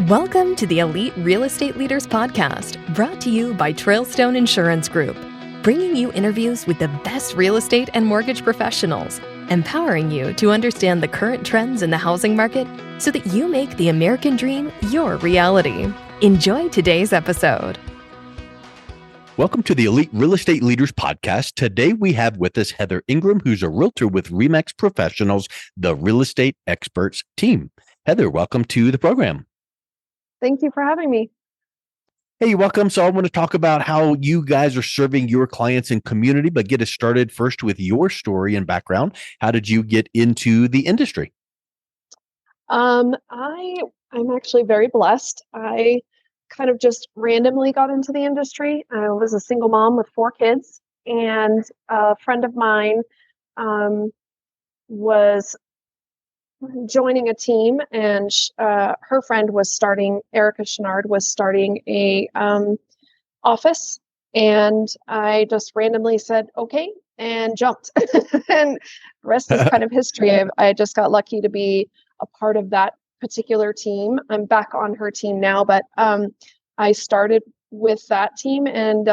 Welcome to the Elite Real Estate Leaders Podcast, brought to you by Trailstone Insurance Group, bringing you interviews with the best real estate and mortgage professionals, empowering you to understand the current trends in the housing market so that you make the American dream your reality. Enjoy today's episode. Welcome to the Elite Real Estate Leaders Podcast. Today we have with us Heather Ingram, who's a realtor with Remax Professionals, the real estate experts team. Heather, welcome to the program. Thank you for having me. Hey, welcome. So I want to talk about how you guys are serving your clients and community, but get us started first with your story and background. How did you get into the industry? I'm actually very blessed. I kind of just randomly got into the industry. I was a single mom with 4 kids, and a friend of mine was joining a team, and her friend was starting, Erica Chenard was starting a office, and I just randomly said, okay, and jumped. And the rest is kind of history. I just got lucky to be a part of that particular team. I'm back on her team now, but I started with that team, and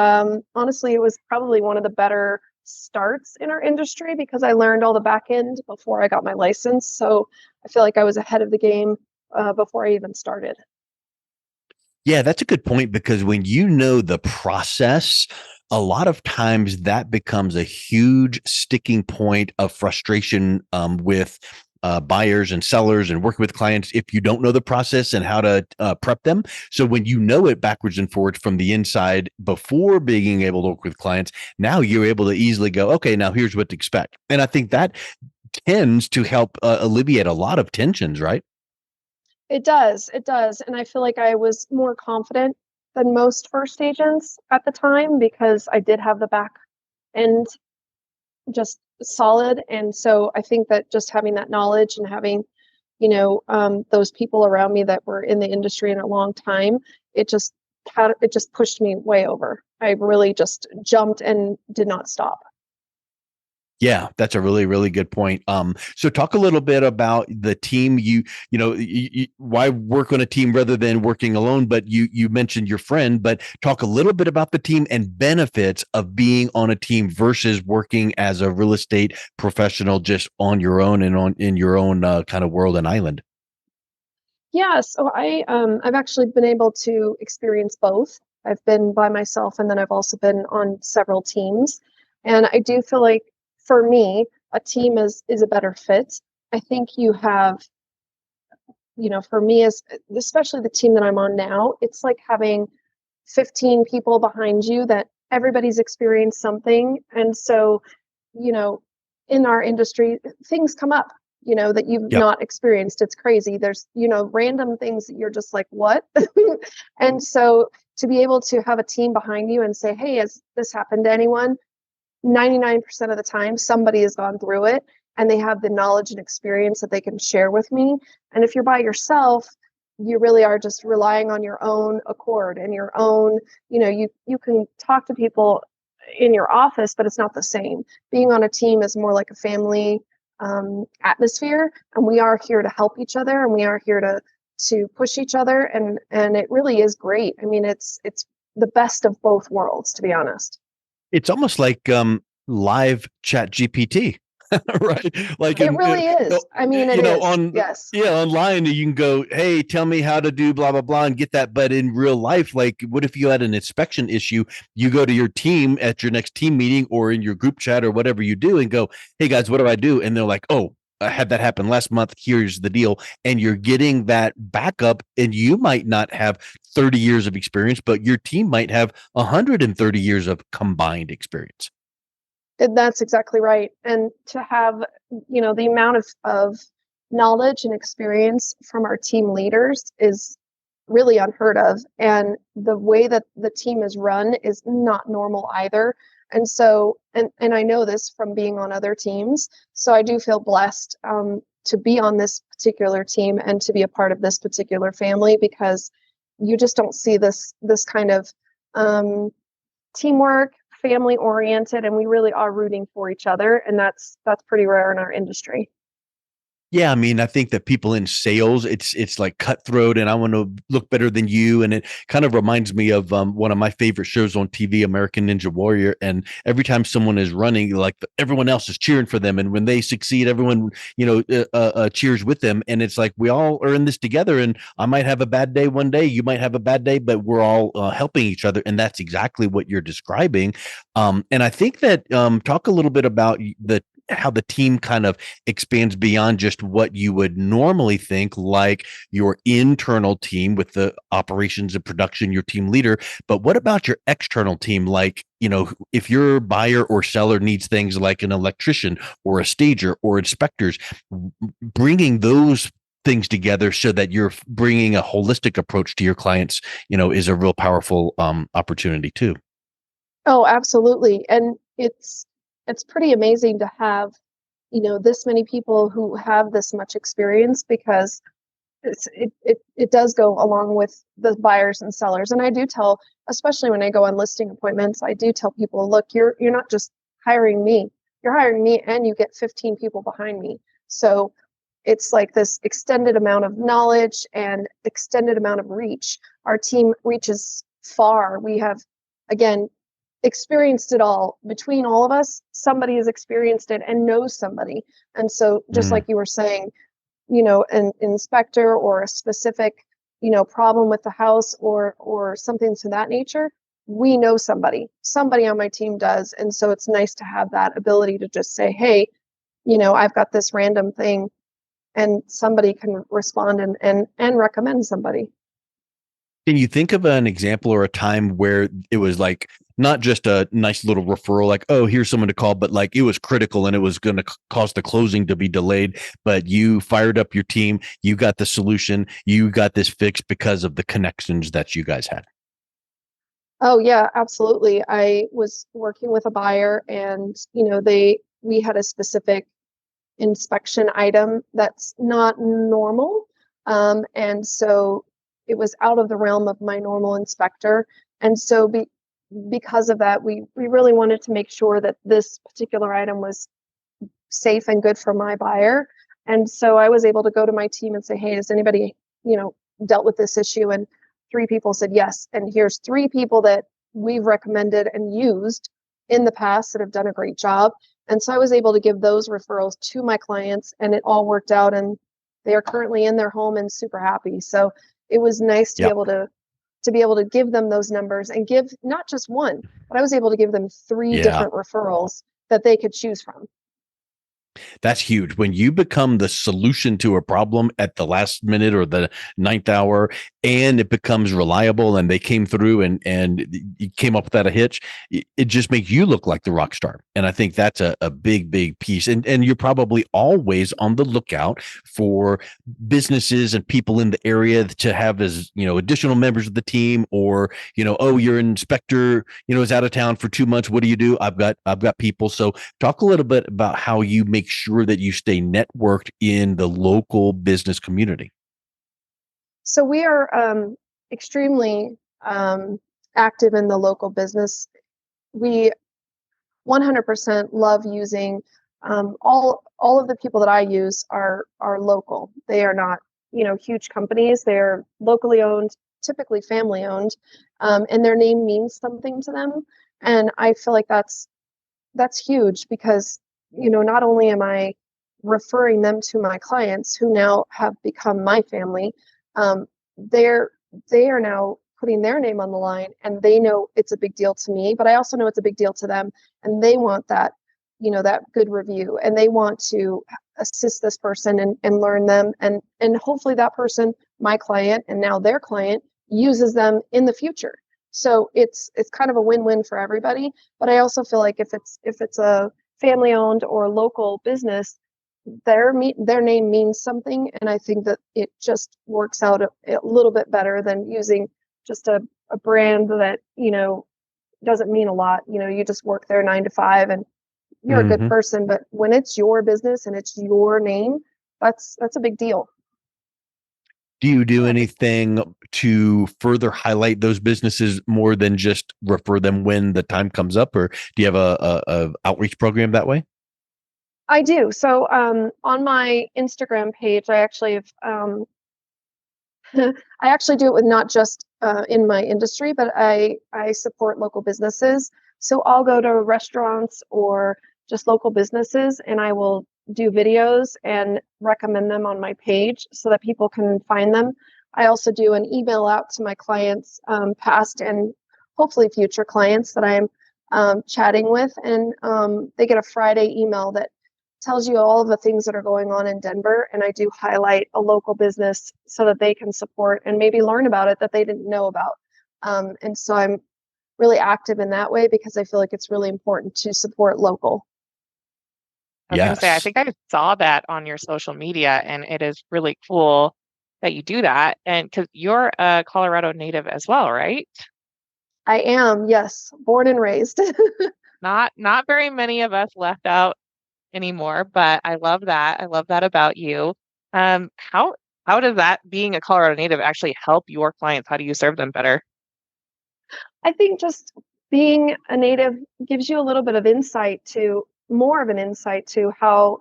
honestly, it was probably one of the better starts in our industry because I learned all the back end before I got my license. So I feel like I was ahead of the game before I even started. Yeah, that's a good point, because when you know the process, a lot of times that becomes a huge sticking point of frustration with buyers and sellers and working with clients if you don't know the process and how to prep them. So when you know it backwards and forwards from the inside before being able to work with clients, now you're able to easily go, okay, now here's what to expect. And I think that tends to help alleviate a lot of tensions, right? It does. And I feel like I was more confident than most first agents at the time because I did have the back end just solid. And so I think that just having that knowledge and having, those people around me that were in the industry in a long time, it just pushed me way over. I really just jumped and did not stop. Yeah, that's a really, really good point. So talk a little bit about the team. Why work on a team rather than working alone? But you mentioned your friend, but talk a little bit about the team and benefits of being on a team versus working as a real estate professional just on your own and in your own kind of world and island. Yeah, so I've actually been able to experience both. I've been by myself, and then I've also been on several teams. And I do feel like for me, a team is a better fit. I think you have, for me, as especially the team that I'm on now, it's like having 15 people behind you that everybody's experienced something. And so, in our industry, things come up, that you've not experienced. It's crazy. There's, random things that you're just like, what? And so to be able to have a team behind you and say, hey, has this happened to anyone? 99% of the time, somebody has gone through it and they have the knowledge and experience that they can share with me. And if you're by yourself, you really are just relying on your own accord and your own, you can talk to people in your office, but it's not the same. Being on a team is more like a family atmosphere, and we are here to help each other, and we are here to push each other, and it really is great. I mean, it's the best of both worlds, to be honest. It's almost like live chat GPT, right? Like it really is. I mean, it is. Yes. Yeah, online you can go, hey, tell me how to do blah, blah, blah, and get that. But in real life, like what if you had an inspection issue? You go to your team at your next team meeting or in your group chat or whatever you do and go, hey guys, what do I do? And they're like, oh, I had that happen last month. Here's the deal. And you're getting that backup, and you might not have 30 years of experience, but your team might have 130 years of combined experience. That's exactly right. And to have, the amount of knowledge and experience from our team leaders is really unheard of. And the way that the team is run is not normal either. And so, and I know this from being on other teams. So I do feel blessed to be on this particular team and to be a part of this particular family, because you just don't see this kind of teamwork, family oriented, and we really are rooting for each other. And that's pretty rare in our industry. Yeah, I mean, I think that people in sales, it's like cutthroat, and I want to look better than you. And it kind of reminds me of one of my favorite shows on TV, American Ninja Warrior. And every time someone is running, like everyone else is cheering for them, and when they succeed, everyone cheers with them. And it's like we all are in this together. And I might have a bad day one day, you might have a bad day, but we're all helping each other. And that's exactly what you're describing. And I think that talk a little bit about the how the team kind of expands beyond just what you would normally think, like your internal team with the operations and production, your team leader. But what about your external team? Like, if your buyer or seller needs things like an electrician or a stager or inspectors, bringing those things together so that you're bringing a holistic approach to your clients, is a real powerful opportunity too. Oh, absolutely. And it's pretty amazing to have, this many people who have this much experience, because it does go along with the buyers and sellers. And I do tell, especially when I go on listing appointments, I do tell people, look, you're not just hiring me, you're hiring me and you get 15 people behind me. So it's like this extended amount of knowledge and extended amount of reach. Our team reaches far. We have, again, experienced it all. Between all of us, somebody has experienced it and knows somebody. And so just like you were saying, an inspector or a specific, problem with the house or something to that nature, we know somebody on my team does. And so it's nice to have that ability to just say, hey, I've got this random thing, and somebody can respond and recommend somebody. Can you think of an example or a time where it was like not just a nice little referral, like, oh, here's someone to call, but like it was critical and it was going to cause the closing to be delayed, but you fired up your team, you got the solution, you got this fixed because of the connections that you guys had? Oh yeah, absolutely. I was working with a buyer, and we had a specific inspection item that's not normal. And so it was out of the realm of my normal inspector. And so because of that, we really wanted to make sure that this particular item was safe and good for my buyer. And so I was able to go to my team and say, hey, has anybody, dealt with this issue? And 3 people said yes. And here's 3 people that we've recommended and used in the past that have done a great job. And so I was able to give those referrals to my clients, and it all worked out, and they are currently in their home and super happy. So it was nice to be Yep. able to give them those numbers and give not just one, but I was able to give them 3 Yeah. different referrals that they could choose from. That's huge. When you become the solution to a problem at the last minute or the ninth hour, and it becomes reliable, and they came through and you came up without a hitch, it just makes you look like the rock star. And I think that's a big, big piece. And you're probably always on the lookout for businesses and people in the area to have as, additional members of the team, or, oh, your inspector, is out of town for 2 months. What do you do? I've got people. So talk a little bit about how you make sure that you stay networked in the local business community. So we are extremely active in the local business. We 100% love using all of the people that I use are local. They are not, huge companies. They're locally owned, typically family owned, and their name means something to them. And I feel like that's huge, because not only am I referring them to my clients who now have become my family, um, they're they are now putting their name on the line, and they know it's a big deal to me, but I also know it's a big deal to them, and they want that, that good review, and they want to assist this person and learn them, and hopefully that person, my client and now their client, uses them in the future. So it's kind of a win-win for everybody. But I also feel like if it's a family owned or local business, their name means something, and I think that it just works out a little bit better than using just a brand that doesn't mean a lot. You just work there 9 to 5 and you're a good Mhm. person, but when it's your business and it's your name, that's a big deal. Do you do anything to further highlight those businesses more than just refer them when the time comes up, or do you have a outreach program that way? I do. So on my Instagram page, I actually have I actually do it with not just in my industry, but I support local businesses. So I'll go to restaurants or just local businesses, and I will do videos and recommend them on my page so that people can find them. I also do an email out to my clients, past and hopefully future clients that I'm chatting with, and they get a Friday email that tells you all of the things that are going on in Denver. And I do highlight a local business so that they can support and maybe learn about it that they didn't know about. And so I'm really active in that way because I feel like it's really important to support local. I was going to say, I Yes. think I saw that on your social media, and it is really cool that you do that. And because you're a Colorado native as well, right? I am, yes, born and raised. Not very many of us left out anymore, but I love that. I love that about you. How does that being a Colorado native actually help your clients? How do you serve them better? I think just being a native gives you a little bit of insight to more of an insight to how,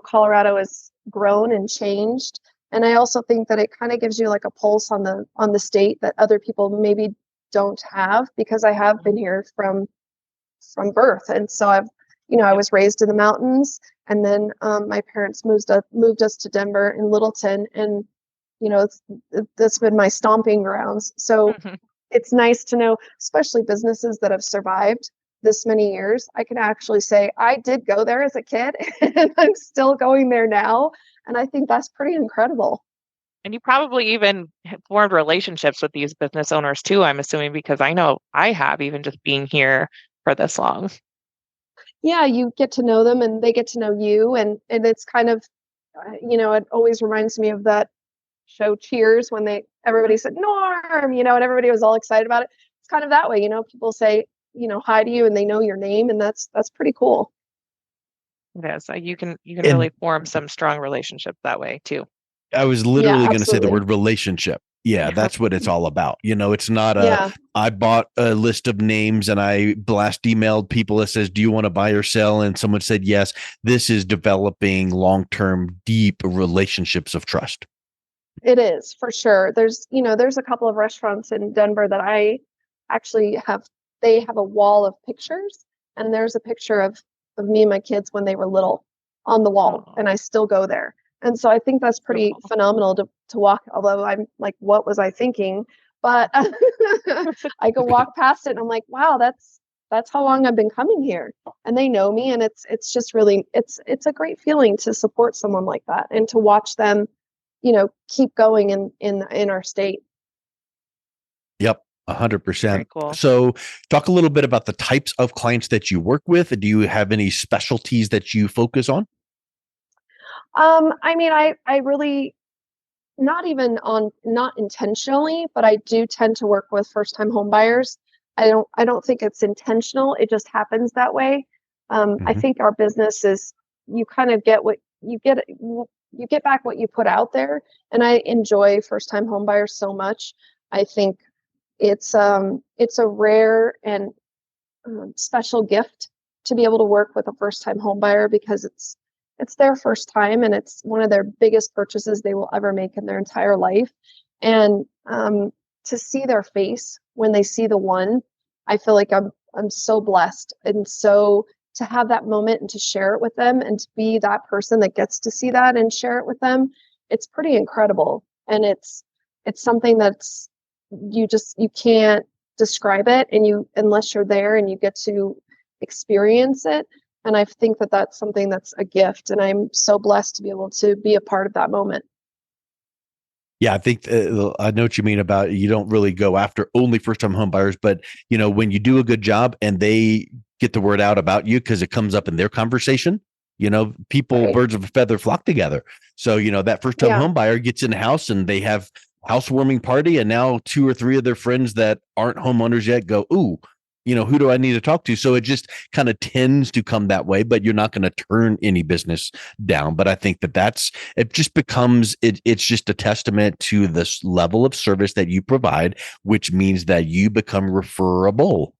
Colorado has grown and changed. And I also think that it kind of gives you like a pulse on the state that other people maybe don't have because I have been here from birth. And so I Yep. was raised in the mountains, and then my parents moved us to Denver in Littleton, and that's been my stomping grounds. So it's nice to know, especially businesses that have survived this many years. I can actually say I did go there as a kid and I'm still going there now. And I think that's pretty incredible. And you probably even formed relationships with these business owners too, I'm assuming, because I know I have, even just being here for this long. Yeah, you get to know them and they get to know you. And it's kind of, it always reminds me of that show Cheers when everybody said Norm, and everybody was all excited about it. It's kind of that way, people say, hi to you and they know your name, and that's pretty cool. Yeah, so you can really And form some strong relationships that way too. I was Yeah, literally going to say the absolutely. word relationship. Yeah, Yep. that's what it's all about. It's not Yeah. I bought a list of names and I blast emailed people that says, do you want to buy or sell? And someone said, yes. This is developing long-term, deep relationships of trust. It is for sure. There's a couple of restaurants in Denver that I actually they have a wall of pictures, and there's a picture of me and my kids when they were little on the wall, Aw. and I still go there. And so I think that's pretty Cool. phenomenal to walk, although I'm like, what was I thinking? But I go walk past it and I'm like, wow, that's how long I've been coming here. And they know me, and it's just really it's a great feeling to support someone like that and to watch them keep going in our state. Yep, Very 100%. cool. So talk a little bit about the types of clients that you work with. Do you have any specialties that you focus on? I mean, I really not intentionally, but I do tend to work with first time home buyers. I don't think it's intentional. It just happens that way. I Mhm. think our business is you kind of get what you get back what you put out there, and I enjoy first time home buyers so much. I think it's a rare and special gift to be able to work with a first time home buyer because it's their first time and it's one of their biggest purchases they will ever make in their entire life. And to see their face when they see the one, I feel like I'm so blessed, and so to have that moment and to share it with them and to be that person that gets to see that and share it with them, it's pretty incredible. And it's something that's you can't describe it, and you unless you're there and you get to experience it. And I think that that's something that's a gift, and I'm so blessed to be able to be a part of that moment. Yeah, I think I know what you mean about you don't really go after only first time home buyers, but when you do a good job and they get the word out about you because it comes up in their conversation, people, Right. birds of a feather flock together. So, that first time Yeah. home buyer gets in the house and they have housewarming party, and now two or three of their friends that aren't homeowners yet go, ooh, who do I need to talk to? So it just kind of tends to come that way, but you're not going to turn any business down. But I think it just becomes, it's just a testament to this level of service that you provide, which means that you become referable.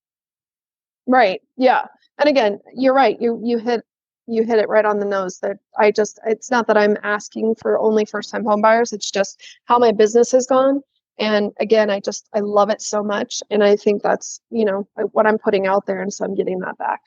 Right. Yeah. And again, you're right. You hit you hit it right on the nose. That it's not that I'm asking for only first-time home buyers. It's just how my business has gone. And again, I love it so much. And I think that's, what I'm putting out there. And so I'm getting that back.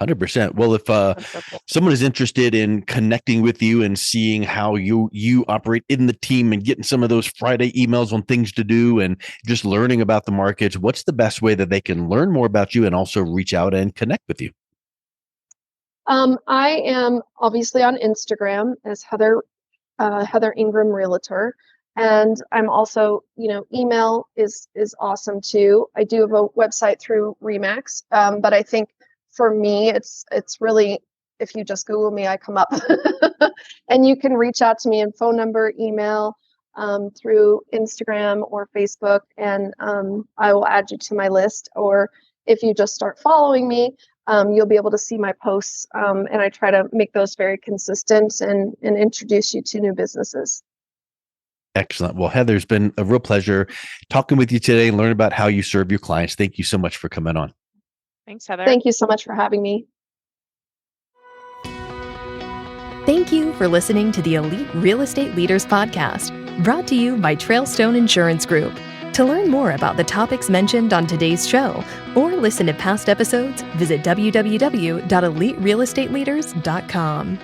100%. Well, if That's so cool. someone is interested in connecting with you and seeing how you operate in the team and getting some of those Friday emails on things to do and just learning about the markets, what's the best way that they can learn more about you and also reach out and connect with you? I am obviously on Instagram as Heather Ingram Realtor. And I'm also, email is awesome too. I do have a website through Remax, but I think for me, it's really, if you just Google me, I come up. And you can reach out to me in phone number, email, through Instagram or Facebook, and I will add you to my list. Or if you just start following me, you'll be able to see my posts, and I try to make those very consistent and introduce you to new businesses. Excellent. Well, Heather, it's been a real pleasure talking with you today and learn about how you serve your clients. Thank you so much for coming on. Thanks, Heather. Thank you so much for having me. Thank you for listening to the Elite Real Estate Leaders Podcast, brought to you by Trailstone Insurance Group. To learn more about the topics mentioned on today's show or listen to past episodes, visit www.eliterealestateleaders.com.